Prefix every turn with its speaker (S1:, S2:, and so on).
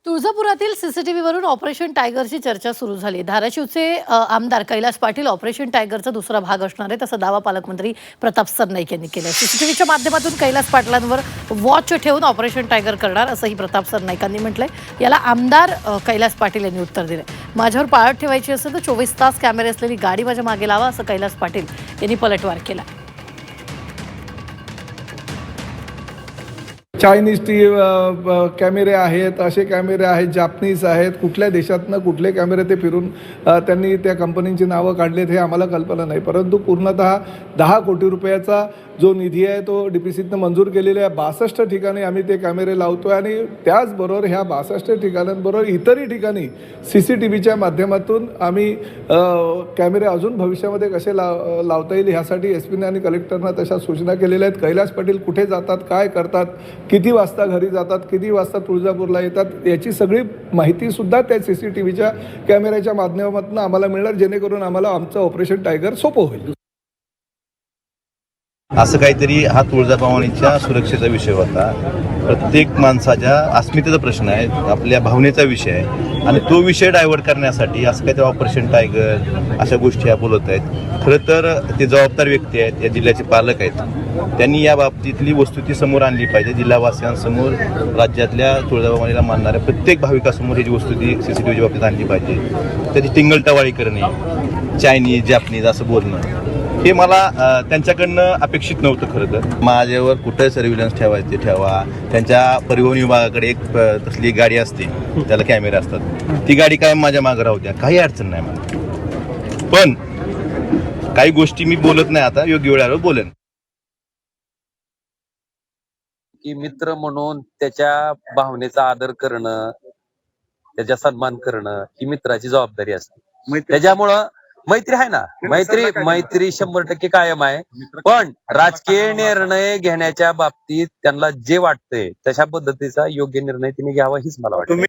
S1: तुळजापुरातील सीसीटीव्हीवरून operation टायगरची चर्चा सुरू झाली. धाराशिवचे आमदार कैलास पाटील ऑपरेशन टायगरचा दुसरा भाग असणार आहे, तसा दावा पालकमंत्री प्रताप सरनाईक यांनी केला. सीसीटीव्हीच्या माध्यमातून कैलास पाटलांवर वॉच ठेवून ऑपरेशन टायगर करणार असंही प्रताप सरनाईकांनी म्हटलंय. याला आमदार कैलास पाटील यांनी उत्तर दिलंय. माझ्यावर पाळत ठेवायची असेल तर 24 तास कॅमेरे असलेली गाडी माझ्या मागे लावा, असं कैलास पाटील यांनी पलटवार केला.
S2: चायनीज कॅमेरे आहेत, असे कॅमेरे आहेत, जापनीज आहेत, कुठल्या देशातनं कुठले कॅमेरे ते फिरून त्यांनी त्या कंपनीची नावं काढलेत हे आम्हाला कल्पना नाही. परंतु पूर्णतः 10 कोटी रुपयाचा जो निधी आहे तो DPCतनं मंजूर केलेला आहे. 62 ठिकाणी आम्ही ते कॅमेरे लावतो आहे आणि त्याचबरोबर ह्या 62 ठिकाणांबरोबर इतरही ठिकाणी CCTVच्या माध्यमातून आम्ही कॅमेरे अजून भविष्यामध्ये कसे लावता येईल ह्यासाठी SP आणि कलेक्टरना तशा सूचना केलेल्या आहेत. कैलास पाटील कुठे जातात, काय करतात, किती वाजता घरी जातात, किती वाजता तुळजापूरला येतात, याची सगळी माहितीसुद्धा त्या CCTVच्या कॅमेऱ्याच्या माध्यमातून आम्हाला मिळणार, जेणेकरून आम्हाला आमचं ऑपरेशन टायगर सोपं होईल.
S3: असं काहीतरी हा तुळजाभवानीच्या सुरक्षेचा विषय होता. प्रत्येक माणसाच्या अस्मितेचा प्रश्न आहे, आपल्या भावनेचा विषय आहे आणि तो विषय डायव्हर्ट करण्यासाठी असं काहीतरी ऑपरेशन टायगर अशा गोष्टी ह्या बोलत आहेत. खरं तर ते जबाबदार व्यक्ती आहेत, या जिल्ह्याचे पालक आहेत, त्यांनी या बाबतीतली वस्तुस्थिती समोर आणली पाहिजे. जिल्हावासियांसमोर, राज्यातल्या तुळजाभवानीला मानणाऱ्या प्रत्येक भाविकासमोर ही जी वस्तुस्थिती CCTVच्या बाबतीत आणली पाहिजे. त्याची टिंगलटवाळी करणे, चायनीज जापनीज असं बोलणं हे मला त्यांच्याकडनं अपेक्षित नव्हतं. खरं तर माझ्यावर कुठं सर्व्हिलन्स ठेवायचे ठेवा. त्यांच्या परिवहन विभागाकडे एक तसली गाडी असते, त्याला कॅमेरे असतात, ती गाडी काय माझ्या मागं राहू द्या, काही अडचण नाही मला. पण काही गोष्टी मी बोलत नाही, आता योग्य वेळेवर बोलेन.
S4: की मित्र म्हणून त्याच्या भावनेचा आदर करणं, त्याचा सन्मान करणं ही मित्राची जबाबदारी असते. त्याच्यामुळं मैत्री आहे ना, मैत्री 100% कायम आहे. पण राजकीय निर्णय घेण्याच्या बाबतीत त्यांना जे वाटतंय तशा पद्धतीचा योग्य निर्णय तिने घ्यावा हीच मला वाटतं.